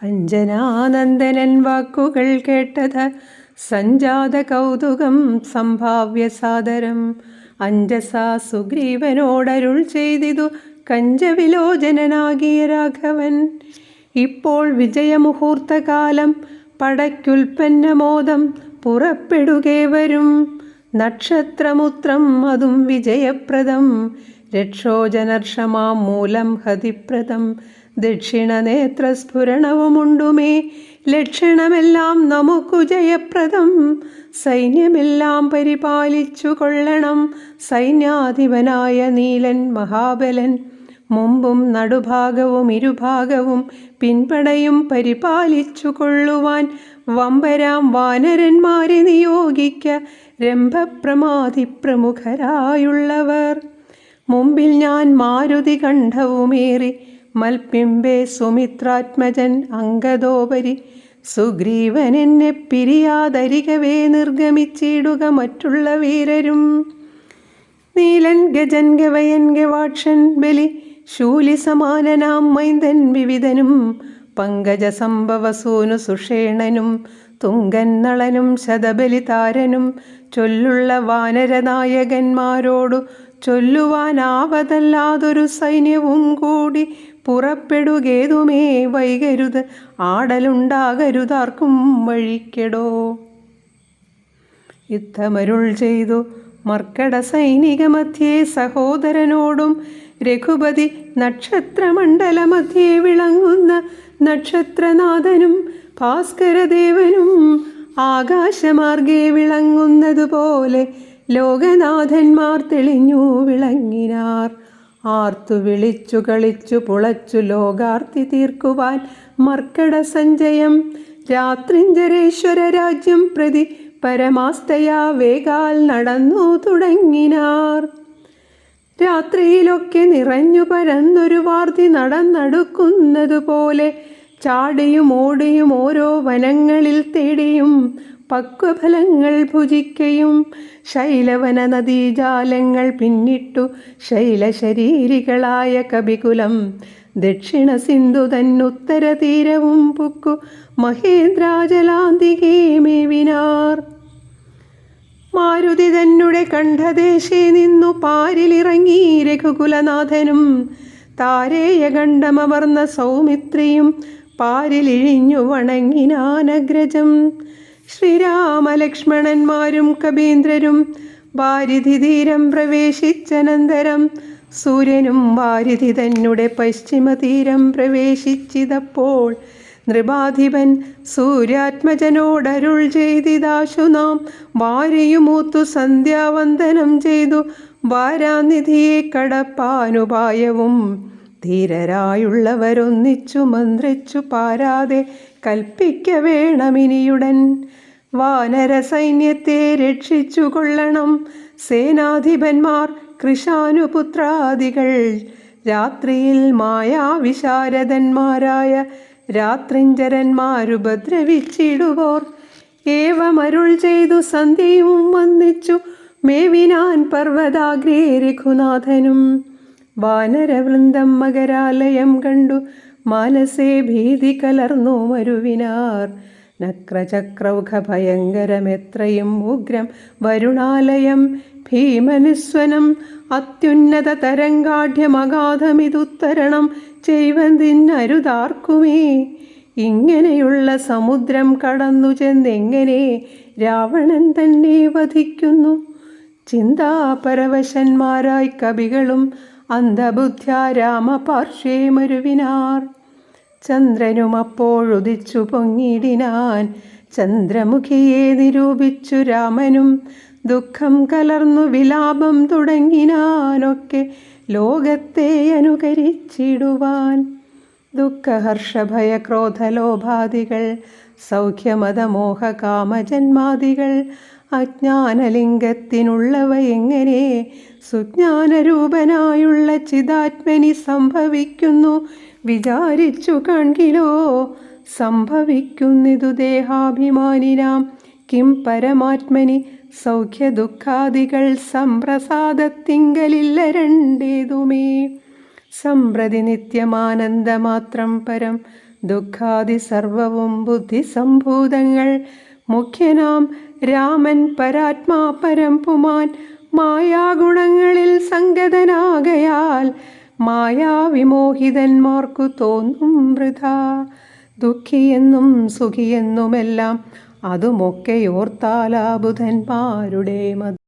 അഞ്ജനാനന്ദനൻ വാക്കുകൾ കേട്ടത് സഞ്ജാത കൗതുകം സംഭാവ്യ സാദരം. അഞ്ജസാ സുഗ്രീവനോടരുൾ ചെയ്തിതു കഞ്ചവിലോചനാകിയ രാഘവൻ. ഇപ്പോൾ വിജയമുഹൂർത്തകാലം പടയ്ക്കുൽപ്പന്നമോദം പുറപ്പെടുകേവരും. നക്ഷത്രമുത്രം അതും വിജയപ്രദം രക്ഷോജനർഷമാം മൂലം ഹതിപ്രദം. ദക്ഷിണനേത്രസ്ഫുരണവുമുണ്ടുമേ ലക്ഷണമെല്ലാം നമുക്കു ജയപ്രദം. സൈന്യമെല്ലാം പരിപാലിച്ചു കൊള്ളണം സൈന്യാധിപനായ നീലൻ മഹാബലൻ. മുമ്പും നടുഭാഗവും ഇരുഭാഗവും പിൻപടയും പരിപാലിച്ചു കൊള്ളുവാൻ വമ്പരാം വാനരന്മാരെ നിയോഗിക്ക രംഭപ്രമാധി പ്രമുഖരായുള്ളവർ. മുമ്പിൽ ഞാൻ മാരുതി കണ്ഠവുമേറി മൽപ്പിമ്പേ സുമിത്രാത്മജൻ അങ്കദോപരി. സുഗ്രീവൻ എന്നെ പിരിയാതരികവേ നിർഗമിച്ചിടുക മറ്റുള്ള വീരരും. നീലൻ ഗജൻ ഗവയൻ ഗവാക്ഷൻ ബലി ശൂലി സമാനനാം മൈന്ദൻ വിവിധനും. പങ്കജ സംഭവസൂനു സുഷേണനും തുങ്കൻ നളനും ശതബലിതാരനും. ചൊല്ലുള്ള വാനരനായകന്മാരോടു ചൊല്ലുവാനാവതല്ലാതൊരു സൈന്യവും കൂടി പുറപ്പെടുകേതുമേ വൈകരുത്. ആടലുണ്ടാകരുതാർക്കും വഴിക്കെടോ. യുദ്ധമരുൾ ചെയ്തു മർക്കട സൈനിക മധ്യേ സഹോദരനോടും രഘുപതി. നക്ഷത്രമണ്ഡലമധ്യേ വിളങ്ങുന്ന നക്ഷത്രനാഥനും ഭാസ്കരദേവനും ആകാശമാർഗേ വിളങ്ങുന്നതുപോലെ ലോകനാഥന്മാർ തെളിഞ്ഞു വിളങ്ങിനാർ. ആർത്തു വിളിച്ചു കളിച്ചു പുളച്ചു ലോകാർത്തി തീർക്കുവാൻ മർക്കട സഞ്ജയം. രാത്രിഞ്ചരേശ്വര രാജ്യം പ്രതി പരമാസ്തയാ വേഗാൽ നടന്നു തുടങ്ങിനാർ. രാത്രിയിലൊക്കെ നിറഞ്ഞു പരന്നൊരു വാർത്തി നടന്നടുക്കുന്നതുപോലെ ചാടിയും ഓടിയും ഓരോ വനങ്ങളിൽ തേടിയും പക്വഫലങ്ങൾ ഭുജിക്കയും ശൈലവന നദീജാലങ്ങൾ പിന്നിട്ടു ശൈലശരീരികളായ കപികുലം. ദക്ഷിണ സിന്ധു തന്നുത്തര തീരവും പുക്കു മഹേന്ദ്രാജലാന്തികേ മേവിനാർ. മാരുതി തന്നെ കണ്ഠദേശേ നിന്നു പാരിലിറങ്ങി രഘുകുലനാഥനും. താരേയ ഗണ്ഡമവർന്ന സൗമിത്രിയും പാരിലിഴിഞ്ഞു വണങ്ങിനാനഗ്രജം. ശ്രീരാമലക്ഷ്മണന്മാരും കപീന്ദ്രരും വാരിധി തീരം പ്രവേശിച്ചനന്തരം. സൂര്യനും വാരിധി തന്നെ പശ്ചിമതീരം പ്രവേശിച്ചിതപ്പോൾ നൃപാധിപൻ സൂര്യാത്മജനോടരുൾ ചെയ്തിതാശു നാം വാരിയുമൂത്തു സന്ധ്യാവന്ദനം ചെയ്തു വാരാനിധിയെ കടപ്പാനുപായവും. ധീരരായുള്ളവരൊന്നിച്ചു മന്ത്രിച്ചു പാരാതെ കൽപ്പിക്ക വേണമിനിയുടൻ. വാനര സൈന്യത്തെ രക്ഷിച്ചു കൊള്ളണം സേനാധിപന്മാർ കൃശാനുപുത്രാദികൾ. രാത്രിയിൽ മായാവിശാരദന്മാരായ രാത്രിഞ്ചരന്മാരുപദ്രവിച്ചിടുവോർ. ഏവമരുൾ ചെയ്തു സന്ധ്യയും വന്നിച്ചു മേവിനാൻ പർവ്വതാഗ്രേ രഘുനാഥനും. വാനരവൃന്ദം മകരാലയം കണ്ടു മാനസേ ഭീതി കലർന്നു മരുവിനാർ. നക്രചക്രൗഘ ഭയങ്കരമെത്രയും ഉഗ്രം വരുണാലയം ഭീമനിസ്വനം. അത്യുന്നത തരംഗാഢ്യമഗാധമിതുത്തരണം ചെയ്വതിനരുതാർക്കുമേ. ഇങ്ങനെയുള്ള സമുദ്രം കടന്നു ചെന്നെങ്ങനെ രാവണൻ തന്നെ വധിക്കുന്നു. ചിന്താപരവശന്മാരായി കവികളും അന്ധബുദ്ധ്യാ രാമപാർശ്വേ മരുവിനാർ. ചന്ദ്രനും അപ്പോഴുദിച്ചു പൊങ്ങിടിനാൻ ചന്ദ്രമുഖിയെ നിരൂപിച്ചു രാമനും. ദുഃഖം കലർന്നു വിലാപം തുടങ്ങിനാനൊക്കെ ലോകത്തെ അനുകരിച്ചിടുവാൻ. ദുഃഖഹർഷഭയക്രോധലോഭാദികൾ സൗഖ്യമതമോഹ കാമജന്മാദികൾ അജ്ഞാനലിംഗത്തിനുള്ളവ എങ്ങനെ സുജ്ഞാനരൂപനായുള്ള ചിദാത്മനി സംഭവിക്കുന്നു വിചാരിച്ചു കാൺകിലോ. സംഭവിക്കുന്നിതു ദേഹാഭിമാനിനാം കിം പരമാത്മനി സൗഖ്യദുഃഖാദികൾ സംപ്രസാദത്തിങ്കലില്ല രണ്ടേതുമേ. സംപ്രതി നിത്യമാനന്ദമാത്രം പരം ദുഃഖാദി സർവവും ബുദ്ധിസംഭൂതങ്ങൾ. മുഖ്യനാം രാമൻ പരാത്മാ പരം പുമാൻ മായാഗുണങ്ങളിൽ സംഗതനാകയാൽ മായാവിമോഹിതന്മാർക്കു തോന്നും വൃഥാ. ദുഃഖിയെന്നും സുഖിയെന്നുമെല്ലാം അതുമൊക്കെയോർത്താലാ ബുധന്മാരുടെ മതി.